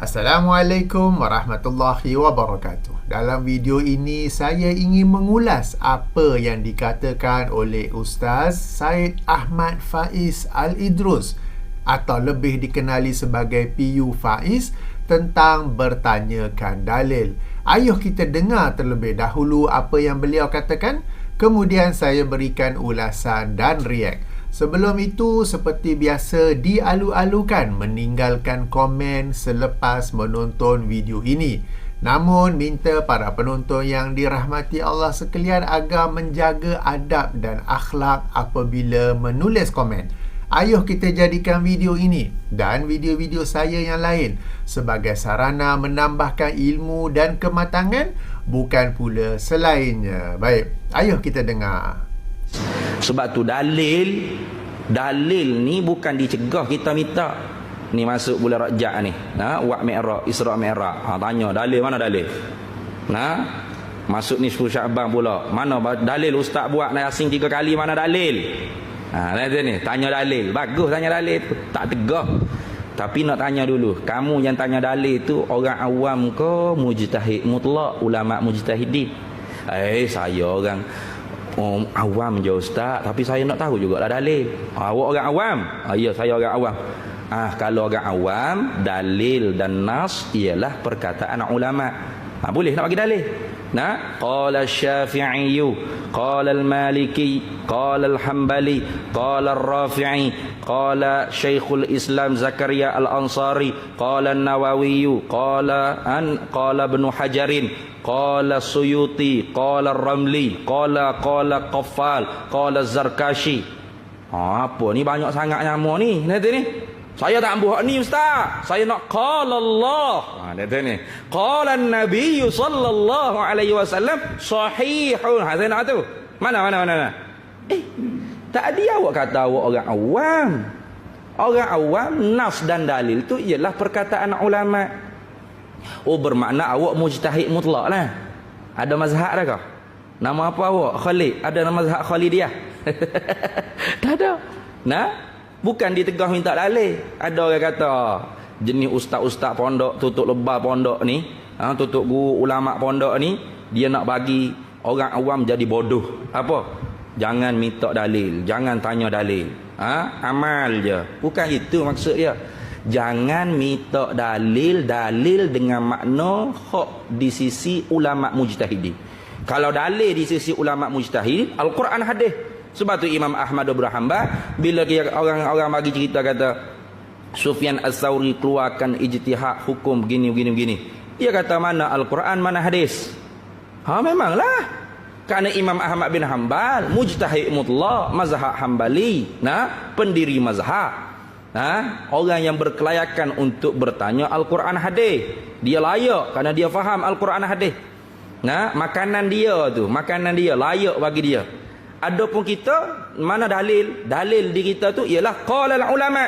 Assalamualaikum warahmatullahi wabarakatuh. Dalam video ini saya ingin mengulas apa yang dikatakan oleh Ustaz Syed Ahmad Faiz Al-Idrus atau lebih dikenali sebagai PU Faiz tentang bertanyakan dalil. Ayuh kita dengar terlebih dahulu apa yang beliau katakan, kemudian saya berikan ulasan dan react. Sebelum itu, seperti biasa, dialu-alukan meninggalkan komen selepas menonton video ini. Namun, minta para penonton yang dirahmati Allah sekalian agar menjaga adab dan akhlak apabila menulis komen. Ayuh kita jadikan video ini dan video-video saya yang lain sebagai sarana menambahkan ilmu dan kematangan, bukan pula selainnya. Baik, ayuh kita dengar. Sebab tu dalil ni bukan dicegah kita minta. Ni masuk bulan Rajab ni, Waq Mi'raj, Isra Mi'raj. Tanya dalil, mana dalil? Masuk nisfu Syaban pula. Mana dalil ustaz buat Yasin 3 kali, mana dalil? Nanti ni tanya dalil. Bagus tanya dalil tu, tak tegah. Tapi nak tanya dulu, kamu yang tanya dalil tu orang awam ke mujtahid mutlak, ulama mujtahidin? Saya orang awam je ustaz, tapi saya nak tahu jugalah dalil. Awak orang awam? Ya, saya orang awam. Kalau orang awam, dalil dan nas ialah perkataan ulama. Boleh nak bagi dalil? Qala Syafi'i, qala al-Maliki, qala al-Hanbali, qala al-Rafi'i, qala Syekhul Islam Zakaria Al-Ansari, qala an-Nawawi, qala Ibn Hajarin, qala Suyuti, qala Ramli, qala Qaffal, qala Zarkashi. Apa ni banyak sangat nama ni nanti ni. Saya tak buat ni ustaz. Saya nak qala Allah. Nanti ni. Qala Nabi sallallahu alaihi wasallam sahihun. Saya nak tu. Mana. Tadi awak kata awak orang awam. Orang awam, nas dan dalil tu ialah perkataan ulama. Bermakna awak mujtahid mutlak lah. Ada mazhab dah kah? Nama apa awak? Khalid. Ada nama mazhab Khalidiyah? Tak ada. Bukan ditegah minta dalil. Ada orang kata jenis ustaz-ustaz pondok, tutup lebah pondok ni, tutup guru ulama pondok ni, dia nak bagi orang awam jadi bodoh. Apa? Jangan minta dalil, jangan tanya dalil. Amal je. Bukan itu maksud dia. Jangan minta dalil dengan makna hak di sisi ulama mujtahidin. Kalau dalil di sisi ulama mujtahid, Al-Quran hadis. Sebab tu Imam Ahmad bin Hanbal bila orang-orang bagi cerita kata Sufyan Ats-Tsauri keluarkan ijtihad hukum begini. Dia kata mana Al-Quran, mana hadis? Memanglah. Kerana Imam Ahmad bin Hanbal mujtahid mutlak, mazhab Hanbali, pendiri mazhab. Orang yang berkelayakan untuk bertanya Al-Quran hadis. Dia layak kerana dia faham Al-Quran hadis. Makanan dia layak bagi dia. Adapun kita, mana dalil? Dalil di kita tu ialah qala ulama.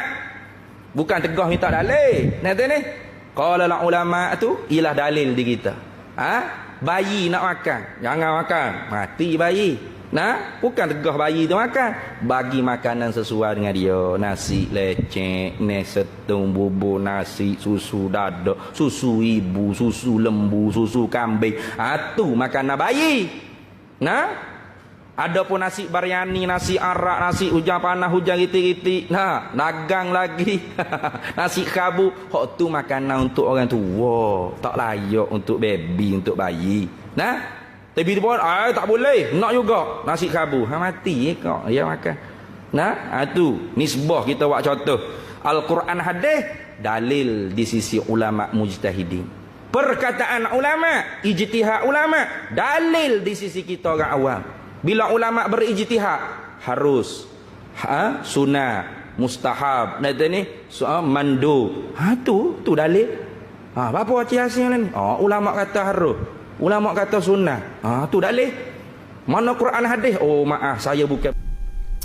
Bukan tegah minta dalil. Nanti ni qala ulama tu ialah dalil di kita. Bayi nak makan, jangan makan, mati bayi. Bukan tegah bayi tu makan. Bagi makanan sesuai dengan dia. Nasi lecek, nasi setung, bubur nasi, susu dada, susu ibu, susu lembu, susu kambing. Tu makanan bayi. Adapun nasi biryani, nasi arak, nasi hujan panas, hujan itik-itik, dagang lagi. Nasi kabu, hak tu makanan untuk orang tua, tak layak untuk baby, untuk bayi. Tapi dia pun tak boleh, nak juga nasi kabu. Mati kau dia makan. Tu nisbah kita buat contoh. Al-Quran hadis dalil di sisi ulama mujtahidin. Perkataan ulama, ijtihad ulama, dalil di sisi kita orang awam. Bila ulama berijtihad harus sunnah, mustahab, nanti ni mandu. Tu dalil. Apa ciri khas ni? Ulama kata harus, ulama kata sunnah. Tu dalil. Mana Quran hadis? Maaf, saya bukan.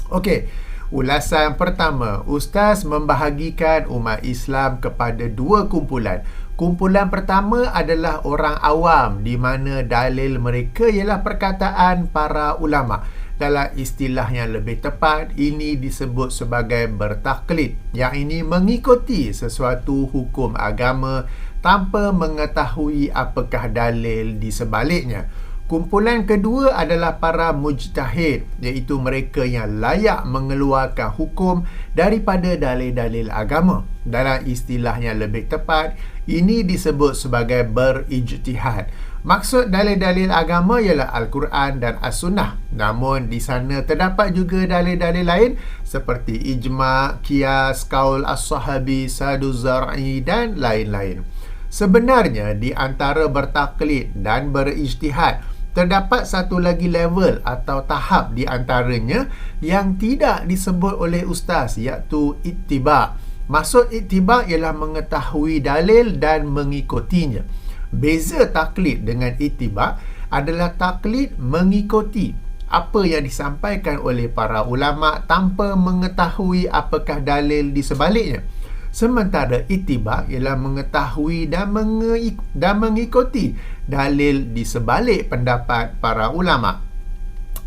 Okey. Ulasan pertama, Ustaz membahagikan umat Islam kepada dua kumpulan. Kumpulan pertama adalah orang awam, di mana dalil mereka ialah perkataan para ulama. Dalam istilah yang lebih tepat, ini disebut sebagai bertaklid. Yang ini mengikuti sesuatu hukum agama tanpa mengetahui apakah dalil di sebaliknya. Kumpulan kedua adalah para mujtahid, iaitu mereka yang layak mengeluarkan hukum daripada dalil-dalil agama. Dalam istilah yang lebih tepat, ini disebut sebagai berijtihad. Maksud dalil-dalil agama ialah Al-Quran dan As-Sunnah. Namun di sana terdapat juga dalil-dalil lain seperti ijma', qiyas, qaul as-sahabi, saduz zar'i dan lain-lain. Sebenarnya di antara bertaklid dan berijtihad terdapat satu lagi level atau tahap di antaranya yang tidak disebut oleh ustaz, iaitu ittiba'. Maksud ittiba' ialah mengetahui dalil dan mengikutinya. Beza taklid dengan ittiba' adalah taklid mengikuti apa yang disampaikan oleh para ulama tanpa mengetahui apakah dalil di sebaliknya. Sementara ittiba' ialah mengetahui dan mengikuti dalil di sebalik pendapat para ulama.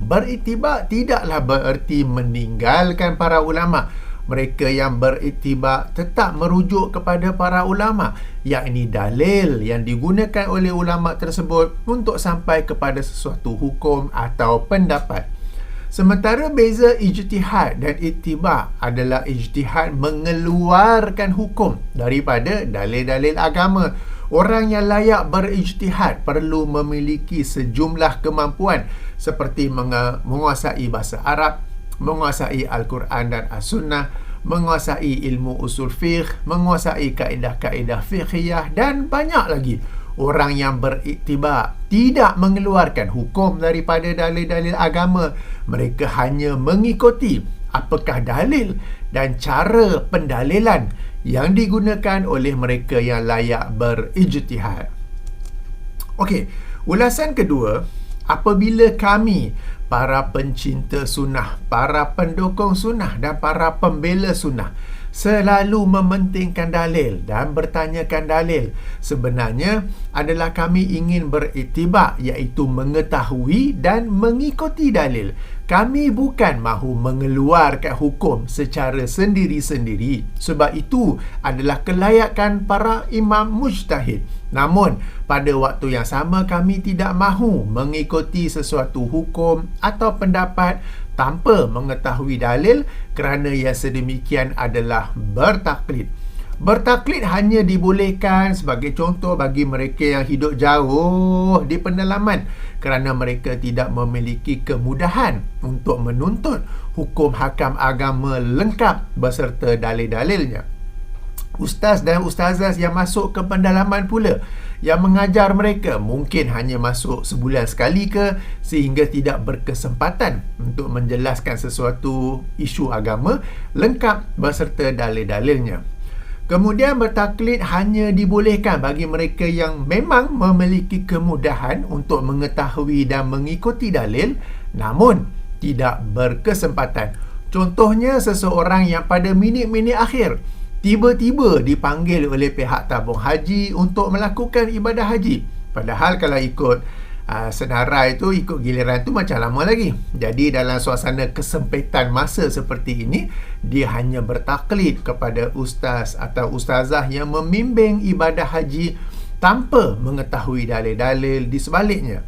Berittiba' tidaklah bererti meninggalkan para ulama. Mereka yang berittiba' tetap merujuk kepada para ulama, yakni dalil yang digunakan oleh ulama tersebut untuk sampai kepada sesuatu hukum atau pendapat. Sementara beza ijtihad dan ittiba' adalah ijtihad mengeluarkan hukum daripada dalil-dalil agama. Orang yang layak berijtihad perlu memiliki sejumlah kemampuan seperti menguasai bahasa Arab, menguasai Al-Quran dan As-Sunnah, menguasai ilmu usul fiqh, menguasai kaedah-kaedah fiqhiyah dan banyak lagi. Orang yang berittiba' tidak mengeluarkan hukum daripada dalil-dalil agama. Mereka hanya mengikuti apakah dalil dan cara pendalilan yang digunakan oleh mereka yang layak berijtihad. Okey, ulasan kedua, apabila kami, para pencinta sunnah, para pendukung sunnah dan para pembela sunnah selalu mementingkan dalil dan bertanyakan dalil, sebenarnya adalah kami ingin berittiba', iaitu mengetahui dan mengikuti dalil. Kami bukan mahu mengeluarkan hukum secara sendiri-sendiri, sebab itu adalah kelayakan para imam mujtahid. Namun, pada waktu yang sama kami tidak mahu mengikuti sesuatu hukum atau pendapat tanpa mengetahui dalil, kerana yang sedemikian adalah bertaklid. Bertaklid hanya dibolehkan sebagai contoh bagi mereka yang hidup jauh di pedalaman, kerana mereka tidak memiliki kemudahan untuk menuntut hukum hakam agama lengkap beserta dalil-dalilnya. Ustaz dan ustazah yang masuk ke pendalaman pula, yang mengajar mereka mungkin hanya masuk sebulan sekali ke, sehingga tidak berkesempatan untuk menjelaskan sesuatu isu agama lengkap beserta dalil-dalilnya. Kemudian bertaklid hanya dibolehkan bagi mereka yang memang memiliki kemudahan untuk mengetahui dan mengikuti dalil, namun tidak berkesempatan. Contohnya seseorang yang pada minit-minit akhir tiba-tiba dipanggil oleh pihak tabung haji untuk melakukan ibadah haji. Padahal kalau ikut senarai itu, ikut giliran tu macam lama lagi. Jadi dalam suasana kesempitan masa seperti ini, dia hanya bertaklid kepada ustaz atau ustazah yang membimbing ibadah haji tanpa mengetahui dalil-dalil di sebaliknya.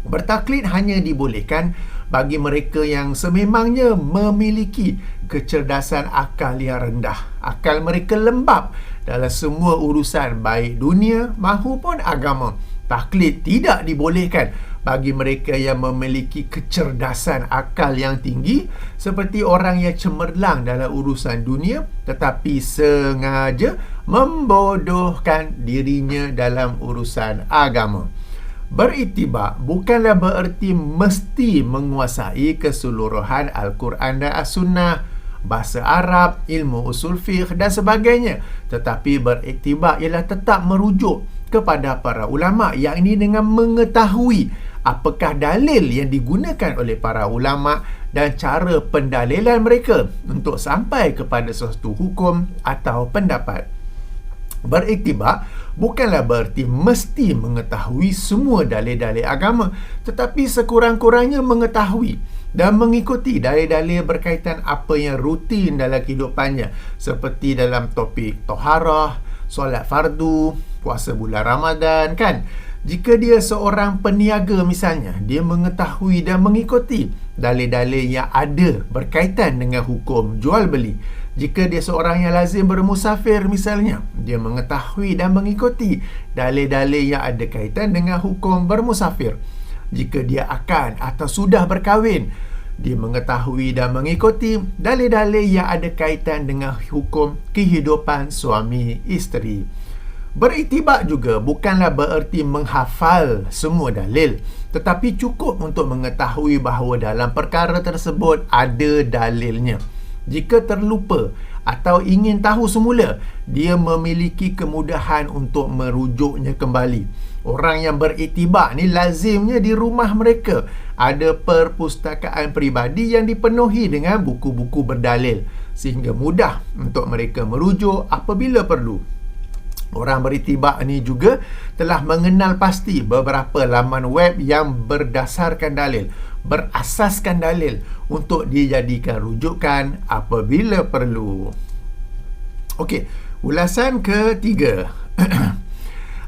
Bertaklid hanya dibolehkan bagi mereka yang sememangnya memiliki kecerdasan akal yang rendah. Akal mereka lembab dalam semua urusan baik dunia maupun agama. Taklid tidak dibolehkan bagi mereka yang memiliki kecerdasan akal yang tinggi, seperti orang yang cemerlang dalam urusan dunia tetapi sengaja membodohkan dirinya dalam urusan agama. Berittiba' bukanlah bererti mesti menguasai keseluruhan Al-Quran dan As-Sunnah, bahasa Arab, ilmu usul fiqh dan sebagainya. Tetapi berittiba' ialah tetap merujuk kepada para ulama', yakni dengan mengetahui apakah dalil yang digunakan oleh para ulama' dan cara pendalilan mereka untuk sampai kepada sesuatu hukum atau pendapat. Berittiba' bukanlah berarti mesti mengetahui semua dalil-dalil agama, tetapi sekurang-kurangnya mengetahui dan mengikuti dalil-dalil berkaitan apa yang rutin dalam kehidupannya, seperti dalam topik toharah, solat fardu, puasa bulan Ramadan, kan? Jika dia seorang peniaga misalnya, dia mengetahui dan mengikuti dalil-dalil yang ada berkaitan dengan hukum jual beli. Jika dia seorang yang lazim bermusafir misalnya, dia mengetahui dan mengikuti dalil-dalil yang ada kaitan dengan hukum bermusafir. Jika dia akan atau sudah berkahwin, dia mengetahui dan mengikuti dalil-dalil yang ada kaitan dengan hukum kehidupan suami isteri. Beritibak juga bukanlah bererti menghafal semua dalil, tetapi cukup untuk mengetahui bahawa dalam perkara tersebut ada dalilnya. Jika terlupa atau ingin tahu semula, dia memiliki kemudahan untuk merujuknya kembali. Orang yang beritibak ni lazimnya di rumah mereka ada perpustakaan peribadi yang dipenuhi dengan buku-buku berdalil, sehingga mudah untuk mereka merujuk apabila perlu. Orang beritibak ni juga telah mengenal pasti beberapa laman web yang berdasarkan dalil, berasaskan dalil untuk dijadikan rujukan apabila perlu. Okey, ulasan ketiga.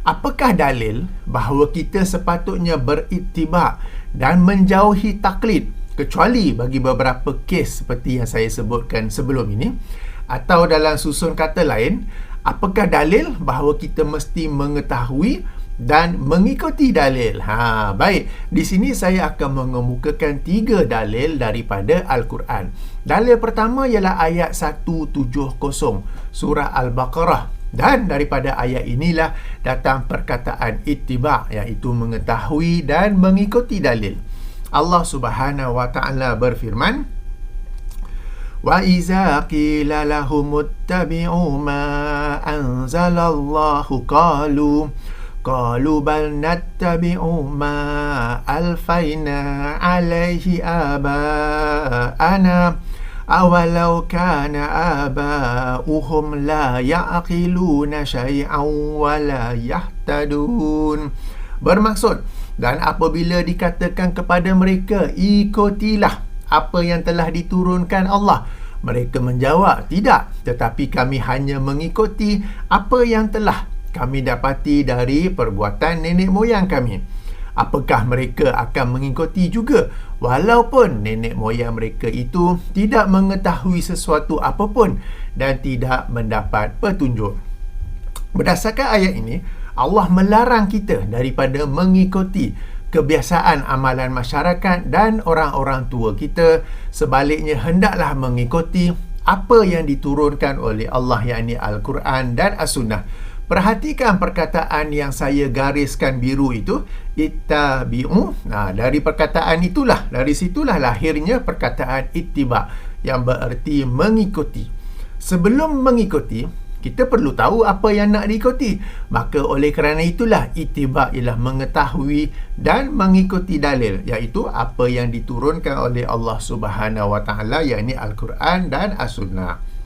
Apakah dalil bahawa kita sepatutnya beritibak dan menjauhi taklid, kecuali bagi beberapa kes seperti yang saya sebutkan sebelum ini? Atau dalam susun kata lain, apakah dalil bahawa kita mesti mengetahui dan mengikuti dalil? Baik. Di sini saya akan mengemukakan 3 dalil daripada Al-Quran. Dalil pertama ialah ayat 170 surah Al-Baqarah. Dan daripada ayat inilah datang perkataan ittiba', iaitu mengetahui dan mengikuti dalil. Allah Subhanahu wa taala berfirman, wa iza qila lahum ittabi'u ma anzalallahu qalu bal nattabi'u ma alfayna alaihi aba'ana awalau kana aba'uhum la ya'qiluna syai'an wa la yahtadun. Bermaksud, dan apabila dikatakan kepada mereka, ikutilah apa yang telah diturunkan Allah, mereka menjawab, tidak, tetapi kami hanya mengikuti apa yang telah kami dapati dari perbuatan nenek moyang kami. Apakah mereka akan mengikuti juga walaupun nenek moyang mereka itu tidak mengetahui sesuatu apapun dan tidak mendapat petunjuk? Berdasarkan ayat ini, Allah melarang kita daripada mengikuti kebiasaan amalan masyarakat dan orang-orang tua kita. Sebaliknya, hendaklah mengikuti apa yang diturunkan oleh Allah, yakni Al-Quran dan As-Sunnah. Perhatikan perkataan yang saya gariskan biru itu, ittabi'u. Dari perkataan itulah, dari situlah lahirnya perkataan ittiba', yang bererti mengikuti. Sebelum mengikuti, kita perlu tahu apa yang nak diikuti. Maka oleh kerana itulah ittiba' ialah mengetahui dan mengikuti dalil, iaitu apa yang diturunkan oleh Allah Subhanahu wa taala, yakni Al-Quran dan As-Sunnah.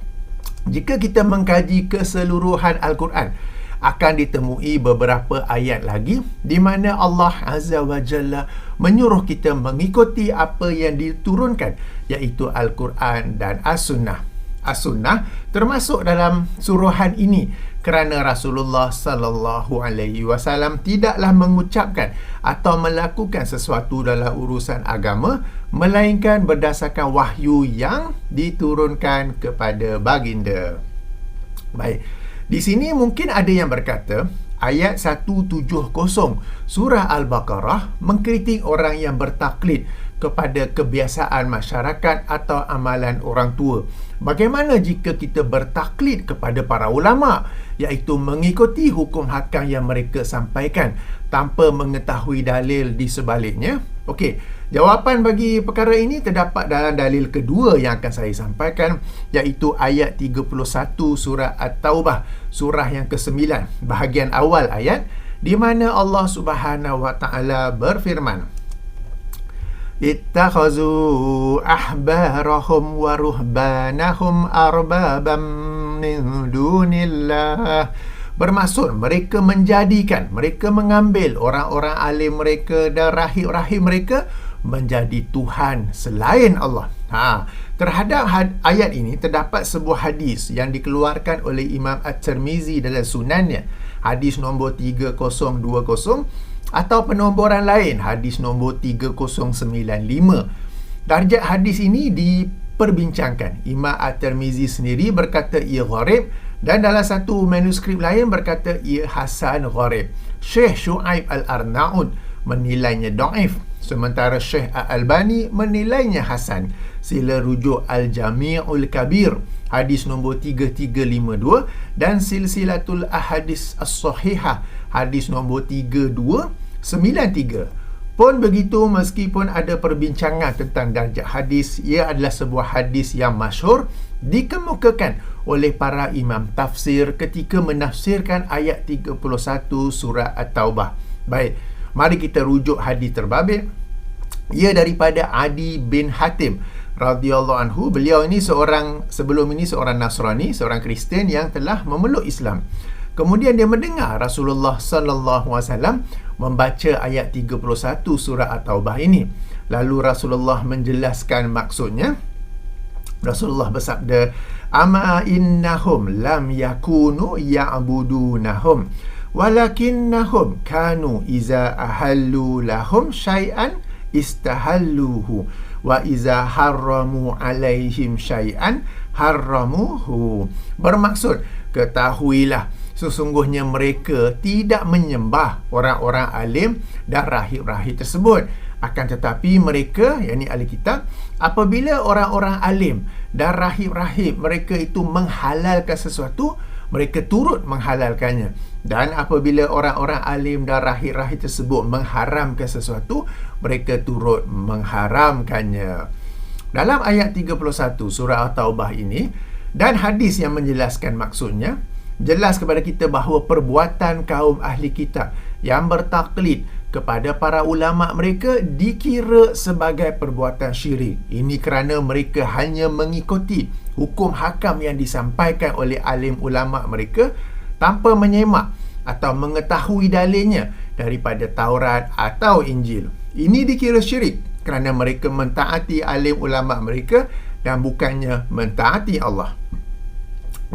Jika kita mengkaji keseluruhan Al-Quran, akan ditemui beberapa ayat lagi di mana Allah Azza wa Jalla menyuruh kita mengikuti apa yang diturunkan, iaitu Al-Quran dan As-Sunnah. As-Sunnah termasuk dalam suruhan ini kerana Rasulullah sallallahu alaihi wasallam tidaklah mengucapkan atau melakukan sesuatu dalam urusan agama melainkan berdasarkan wahyu yang diturunkan kepada baginda. Baik. Di sini mungkin ada yang berkata ayat 170 surah Al-Baqarah mengkritik orang yang bertaklid kepada kebiasaan masyarakat atau amalan orang tua. Bagaimana jika kita bertaklid kepada para ulama, iaitu mengikuti hukum hakam yang mereka sampaikan tanpa mengetahui dalil di sebaliknya? Okey, jawapan bagi perkara ini terdapat dalam dalil kedua yang akan saya sampaikan, iaitu ayat 31 surah At-Taubah, surah yang ke-9, bahagian awal ayat, di mana Allah Subhanahu wa taala berfirman, ittakhazu ahbarahum wa ruhbanahum arbabam min dunillah Bermaksud mereka menjadikan, mereka mengambil orang-orang alim mereka dan rahib-rahib mereka menjadi Tuhan selain Allah. Terhadap ayat ini terdapat sebuah hadis yang dikeluarkan oleh Imam At-Tirmizi dalam sunannya, hadis nombor 3020, atau penomboran lain hadis nombor 3095. Darjat hadis ini diperbincangkan. Imam At-Tirmizi sendiri berkata ia gharib, dan dalam satu manuskrip lain berkata ia hasan gharib. Syekh Shu'aib Al-Arnaud menilainya dhaif, sementara Syekh Al-Albani menilainya hasan. Sila rujuk Al-Jami'ul Kabir hadis nombor 3352 dan Silsilatul Ahadis As-Sahihah hadis nombor 3293. Pun begitu, meskipun ada perbincangan tentang darjat hadis, ia adalah sebuah hadis yang masyhur dikemukakan oleh para imam tafsir ketika menafsirkan ayat 31 surah At-Taubah. Baik, mari kita rujuk hadis terbabit. Ia daripada Adi bin Hatim radhiyallahu anhu. Beliau ini sebelum ini seorang Nasrani, seorang Kristian yang telah memeluk Islam. Kemudian dia mendengar Rasulullah sallallahu alaihi wasallam membaca ayat 31 surah At-Taubah ini. Lalu Rasulullah menjelaskan maksudnya. Rasulullah bersabda, "Ama innahum lam yakunu ya'budunahum, walakinnahum kanu iza ahallu lahum syai'an istahalluhu, wa iza harramu alaihim syai'an harramuhu." Bermaksud, ketahuilah, sesungguhnya mereka tidak menyembah orang-orang alim dan rahib-rahib tersebut. Akan tetapi mereka, yakni ahli kitab, apabila orang-orang alim dan rahib-rahib mereka itu menghalalkan sesuatu, mereka turut menghalalkannya. Dan apabila orang-orang alim dan rahib-rahib tersebut mengharamkan sesuatu, mereka turut mengharamkannya. Dalam ayat 31 surah At-Taubah ini dan hadis yang menjelaskan maksudnya, jelas kepada kita bahawa perbuatan kaum ahli kitab yang bertaklid kepada para ulama mereka dikira sebagai perbuatan syirik. Ini kerana mereka hanya mengikuti hukum hakam yang disampaikan oleh alim ulama mereka tanpa menyemak atau mengetahui dalilnya daripada Taurat atau Injil. Ini dikira syirik kerana mereka mentaati alim ulama mereka dan bukannya mentaati Allah.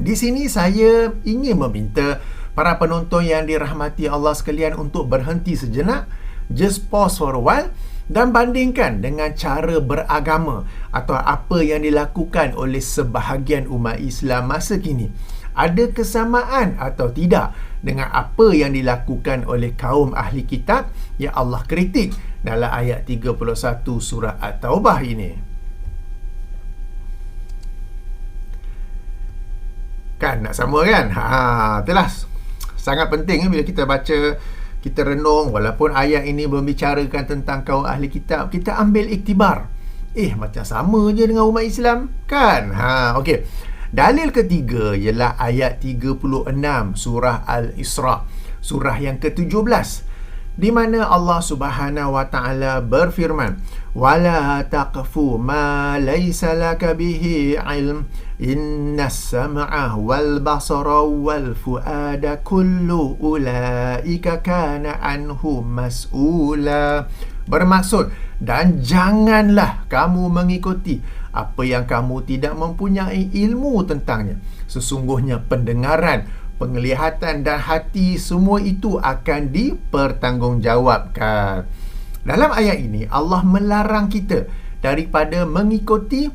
Di sini saya ingin meminta para penonton yang dirahmati Allah sekalian untuk berhenti sejenak, just pause for a while, dan bandingkan dengan cara beragama atau apa yang dilakukan oleh sebahagian umat Islam masa kini. Ada kesamaan atau tidak dengan apa yang dilakukan oleh kaum ahli kitab yang Allah kritik dalam ayat 31 surah At-Taubah ini? Kan nak sama kan? Itulah sangat penting bila kita baca, kita renung, walaupun ayat ini membicarakan tentang kaum ahli kitab, kita ambil iktibar. Macam sama je dengan umat Islam kan? Okey. Dalil ketiga ialah ayat 36 surah Al-Isra, surah yang ke-17, di mana Allah Subhanahu wa taala berfirman, "Wala taqfu ma laysa laka bihi ilm, innas sam'a wal basara wal fuada kullu ulaika kana anhu mas'ula." Bermaksud, dan janganlah kamu mengikuti apa yang kamu tidak mempunyai ilmu tentangnya. Sesungguhnya pendengaran, penglihatan dan hati, semua itu akan dipertanggungjawabkan. Dalam ayat ini Allah melarang kita daripada mengikuti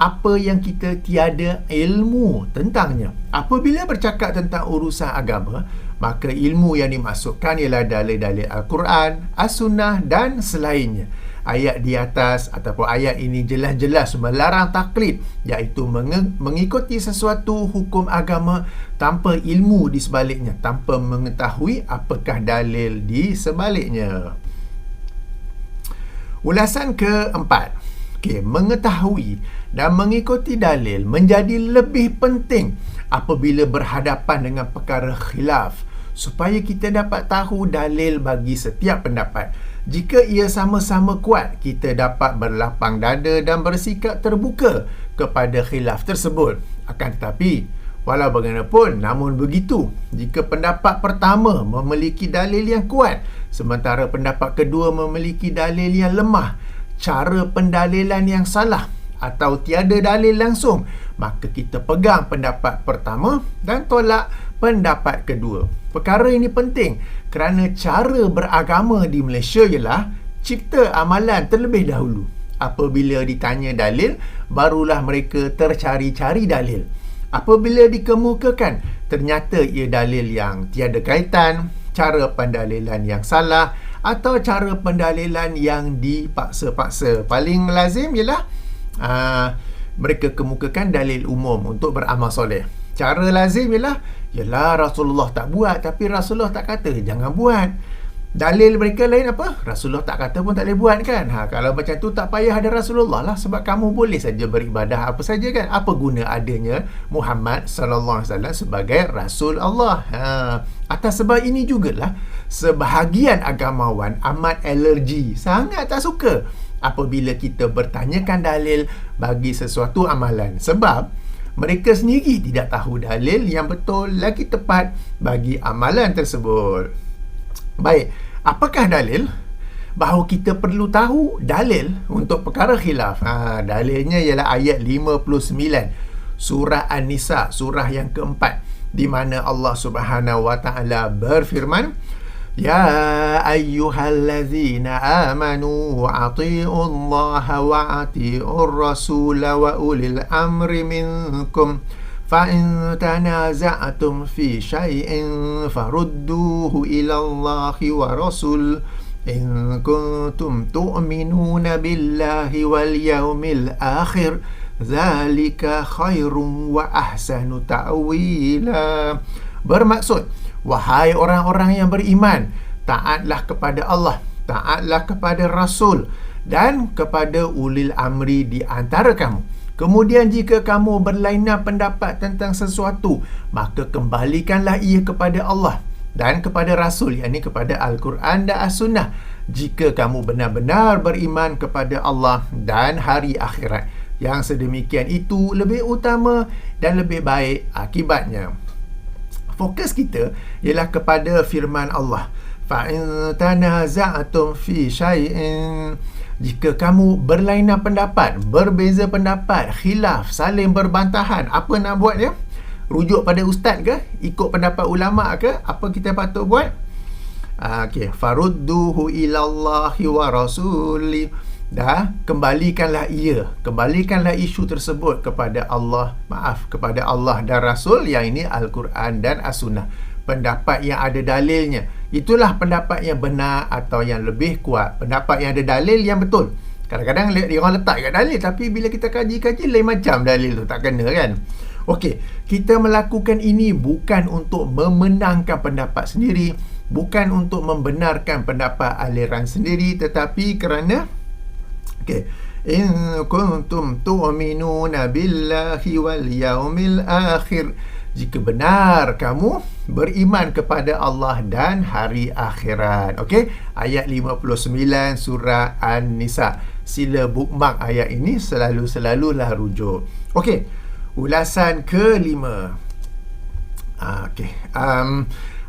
apa yang kita tiada ilmu tentangnya. Apabila bercakap tentang urusan agama, maka ilmu yang dimasukkan ialah dalil-dalil Al-Quran, As-Sunnah dan selainnya. Ayat di atas ataupun ayat ini jelas-jelas melarang taklid, iaitu mengikuti sesuatu hukum agama tanpa ilmu di sebaliknya, tanpa mengetahui apakah dalil di sebaliknya. Ulasan keempat, mengetahui dan mengikuti dalil menjadi lebih penting apabila berhadapan dengan perkara khilaf, supaya kita dapat tahu dalil bagi setiap pendapat. Jika ia sama-sama kuat, kita dapat berlapang dada dan bersikap terbuka kepada khilaf tersebut. Akan tetapi, Walau bagaimanapun, namun begitu, jika pendapat pertama memiliki dalil yang kuat, sementara pendapat kedua memiliki dalil yang lemah, cara pendalilan yang salah atau tiada dalil langsung, maka kita pegang pendapat pertama dan tolak pendapat kedua. Perkara ini penting kerana cara beragama di Malaysia ialah cipta amalan terlebih dahulu. Apabila ditanya dalil, barulah mereka tercari-cari dalil. Apabila dikemukakan, ternyata ia dalil yang tiada kaitan, cara pendalilan yang salah atau cara pendalilan yang dipaksa-paksa. Paling lazim ialah mereka kemukakan dalil umum untuk beramal soleh. Cara lazim ialah Rasulullah tak buat, tapi Rasulullah tak kata jangan buat. Dalil mereka lain apa? Rasulullah tak kata pun tak boleh buat kan. Kalau macam tu tak payah ada Rasulullah lah, sebab kamu boleh saja beribadah apa saja kan. Apa guna adanya Muhammad sallallahu alaihi wasallam sebagai Rasul Allah? Atas sebab ini jugalah sebahagian agamawan amat alergi, sangat tak suka apabila kita bertanyakan dalil bagi sesuatu amalan, sebab mereka sendiri tidak tahu dalil yang betul lagi tepat bagi amalan tersebut. Baik, apakah dalil? Bahawa kita perlu tahu dalil untuk perkara khilaf. Dalilnya ialah ayat 59 surah An-Nisa, surah yang keempat, di mana Allah Subhanahu wa taala berfirman, Ya ayyuhallazina amanu atii'ullaha wa atii'ur rasula wa ulil amri minkum فَإِن تَنَازَعْتُمْ فِي شَيْءٍ فَرُدُّوهُ إِلَى اللَّهِ وَرَسُولِهِ إِن كُنتُمْ تُؤْمِنُونَ بِاللَّهِ وَالْيَوْمِ الْآخِرِ ذَلِكَ خَيْرٌ وَأَحْسَنُ تَأْوِيلًا. Bermaksud, wahai orang-orang yang beriman, taatlah kepada Allah, taatlah kepada Rasul dan kepada ulil amri di antara kamu. Kemudian jika kamu berlainan pendapat tentang sesuatu, maka kembalikanlah ia kepada Allah dan kepada Rasul, yakni kepada Al-Quran dan As-Sunnah, jika kamu benar-benar beriman kepada Allah dan hari akhirat. Yang sedemikian itu lebih utama dan lebih baik akibatnya. Fokus kita ialah kepada firman Allah, فَإِن تَنَازَعْتُمْ فِي شَيْءٍ. Jika kamu berlainan pendapat, berbeza pendapat, khilaf, saling berbantahan, apa nak buat dia? Rujuk pada ustaz ke? Ikut pendapat ulama ke? Apa kita patut buat? Farudduhu ilallahi wa rasuli. Kembalikanlah isu tersebut kepada Allah, kepada Allah dan Rasul, yang ini Al-Quran dan As-Sunnah. Pendapat yang ada dalilnya, itulah pendapat yang benar atau yang lebih kuat. Pendapat yang ada dalil yang betul. Kadang-kadang dia orang letak kat dalil, tapi bila kita kaji-kaji lain macam dalil tu, tak kena kan. Okey, kita melakukan ini bukan untuk memenangkan pendapat sendiri, bukan untuk membenarkan pendapat aliran sendiri, tetapi kerana in kuntum tu'minuna billahi wal yaumil akhir, jika benar kamu beriman kepada Allah dan hari akhirat. Okey, ayat 59 surah An-Nisa. Sila bookmark ayat ini, selalulah rujuk. Okey, ulasan kelima.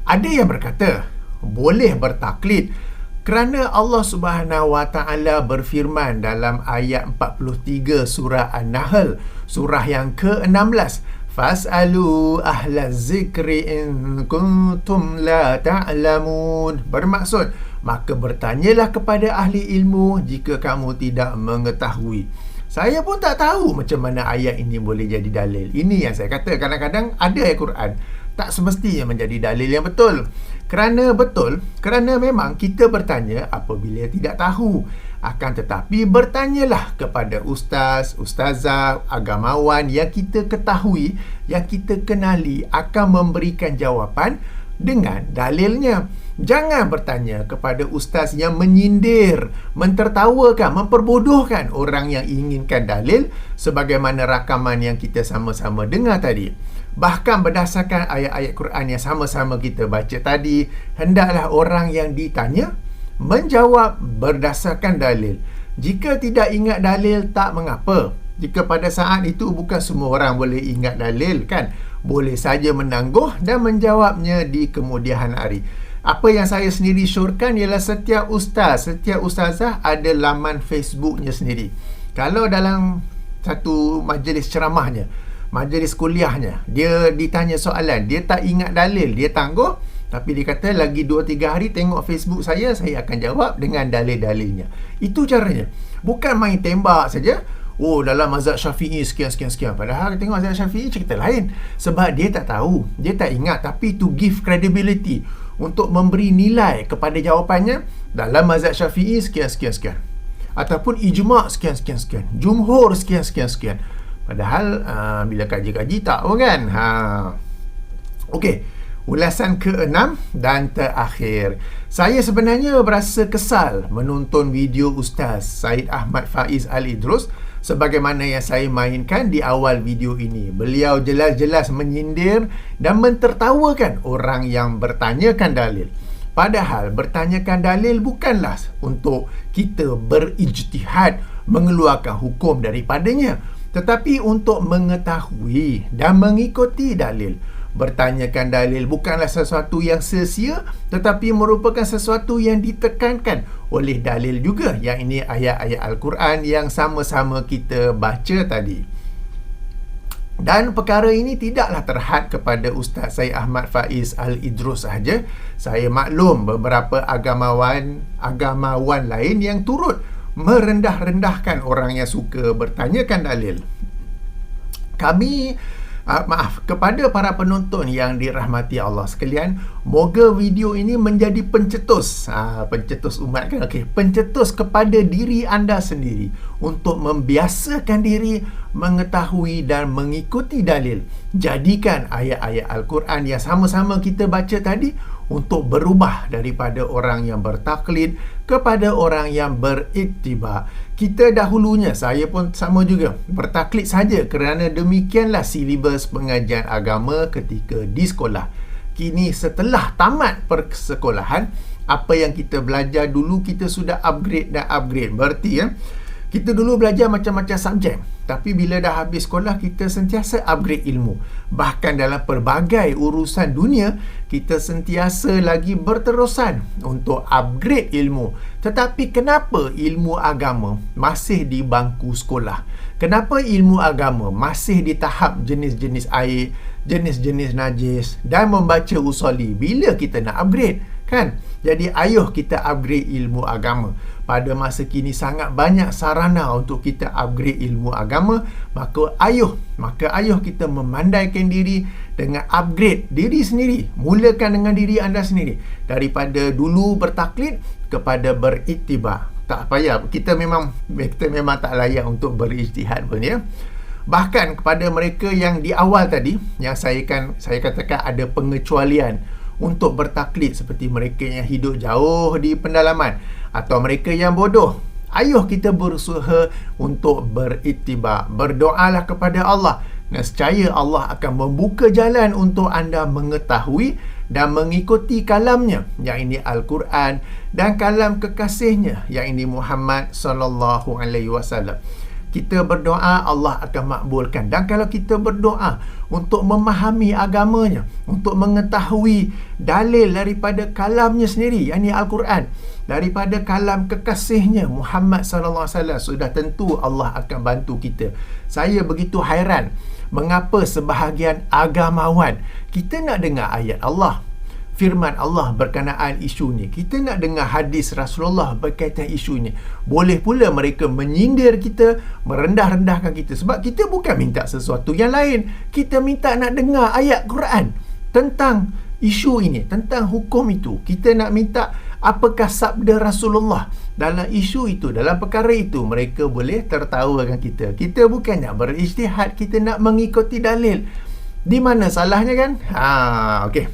Ada yang berkata boleh bertaklid kerana Allah Subhanahu wa taala berfirman dalam ayat 43 surah An-Nahl, surah yang ke-16, Fas'alu ahla zikri in kuntum la ta'lamun. Bermaksud, maka bertanyalah kepada ahli ilmu jika kamu tidak mengetahui. Saya pun tak tahu macam mana ayat ini boleh jadi dalil. Ini yang saya kata, kadang-kadang ada ayat Quran tak semestinya menjadi dalil yang betul. Kerana memang kita bertanya apabila tidak tahu. Akan tetapi bertanyalah kepada ustaz, ustazah, agamawan yang kita ketahui, yang kita kenali, akan memberikan jawapan dengan dalilnya. Jangan bertanya kepada ustaz yang menyindir, mentertawakan, memperbodohkan orang yang inginkan dalil, sebagaimana rakaman yang kita sama-sama dengar tadi. Bahkan berdasarkan ayat-ayat Quran yang sama-sama kita baca tadi, hendaklah orang yang ditanya menjawab berdasarkan dalil. Jika tidak ingat dalil, tak mengapa. Jika pada saat itu bukan semua orang boleh ingat dalil kan. boleh saja menangguh dan menjawabnya di kemudian hari. Apa yang saya sendiri syorkan ialah setiap ustaz, setiap ustazah ada laman Facebooknya sendiri. Kalau dalam satu majlis ceramahnya, majlis kuliahnya, dia ditanya soalan, dia tak ingat dalil, dia tangguh, tapi dia kata lagi 2-3 hari tengok Facebook saya akan jawab dengan dalil-dalilnya. Itu caranya. Bukan main tembak saja. Oh, dalam mazhab Syafi'i sekian. Padahal tengok mazhab Syafi'i cerita lain. Sebab dia tak tahu, dia tak ingat. Tapi to give credibility, untuk memberi nilai kepada jawapannya, dalam mazhab Syafi'i sekian. Ataupun ijma' sekian. Jumhur sekian. Padahal bila kaji-kaji tak pun kan. Okey, ulasan ke-6 dan terakhir. Saya sebenarnya berasa kesal menonton video Ustaz Syed Ahmad Faiz Al-Idrus sebagaimana yang saya mainkan di awal video ini. Beliau jelas-jelas menyindir dan mentertawakan orang yang bertanyakan dalil. Padahal bertanyakan dalil bukanlah untuk kita berijtihad mengeluarkan hukum daripadanya, tetapi untuk mengetahui dan mengikuti dalil. Bertanyakan dalil bukanlah sesuatu yang sia-sia, tetapi merupakan sesuatu yang ditekankan oleh dalil juga. Yang ini ayat-ayat Al-Quran yang sama-sama kita baca tadi. Dan perkara ini tidaklah terhad kepada Ustaz Syed Ahmad Faiz Al-Idrus sahaja. Saya maklum beberapa agamawan lain yang turut merendah-rendahkan orang yang suka bertanyakan dalil. Kepada para penonton yang dirahmati Allah sekalian, moga video ini menjadi pencetus umat kan, pencetus kepada diri anda sendiri untuk membiasakan diri mengetahui dan mengikuti dalil. Jadikan ayat-ayat Al-Quran yang sama-sama kita baca tadi untuk berubah daripada orang yang bertaklid kepada orang yang berittiba. Kita dahulunya, saya pun sama juga, bertaklid saja kerana demikianlah silibus pengajian agama ketika di sekolah. Kini setelah tamat persekolahan, apa yang kita belajar dulu kita sudah upgrade. Berarti kita dulu belajar macam-macam subjek, tapi bila dah habis sekolah kita sentiasa upgrade ilmu. Bahkan dalam pelbagai urusan dunia kita sentiasa lagi berterusan untuk upgrade ilmu. Tetapi kenapa ilmu agama masih di bangku sekolah? Kenapa ilmu agama masih di tahap jenis-jenis air, jenis-jenis najis dan membaca usuli bila kita nak upgrade? Kan? Jadi ayuh kita upgrade ilmu agama. Pada masa kini sangat banyak sarana untuk kita upgrade ilmu agama, maka ayuh kita memandaikan diri dengan upgrade diri sendiri. Mulakan dengan diri anda sendiri. Daripada dulu bertaklid kepada berittiba. Tak payah, kita memang tak layak untuk berijtihad pun ya. Bahkan kepada mereka yang di awal tadi, yang saya katakan ada pengecualian untuk bertaklid, seperti mereka yang hidup jauh di pendalaman atau mereka yang bodoh, ayuh kita berusaha untuk berittiba. Berdoalah kepada Allah, nescaya Allah akan membuka jalan untuk anda mengetahui dan mengikuti kalamnya, yang ini Al-Quran, dan kalam kekasihnya, yang ini Muhammad sallallahu alaihi wasallam. Kita berdoa, Allah akan makbulkan. Dan kalau kita berdoa untuk memahami agamanya, untuk mengetahui dalil daripada kalamnya sendiri, yang ini Al-Quran, daripada kalam kekasihnya Muhammad sallallahu alaihi wasallam, sudah tentu Allah akan bantu kita. Saya begitu hairan mengapa sebahagian agamawan kita nak dengar ayat Allah, firman Allah berkenaan isu ni, kita nak dengar hadis Rasulullah berkaitan isu ni, boleh pula mereka menyindir kita, merendah-rendahkan kita, sebab kita bukan minta sesuatu yang lain. Kita minta nak dengar ayat Quran tentang isu ini, tentang hukum itu. Kita nak minta apakah sabda Rasulullah dalam isu itu, dalam perkara itu. Mereka boleh tertawakan kita. Kita bukan nak berijtihad, kita nak mengikuti dalil. Di mana salahnya kan? Okey.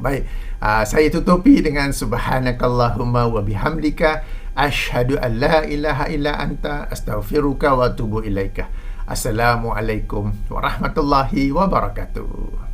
Baik. Saya tutupi dengan subhanakallahumma wa bihamdika asyhadu an la ilaha illa anta astaghfiruka wa atubu ilaika. Assalamualaikum warahmatullahi wabarakatuh.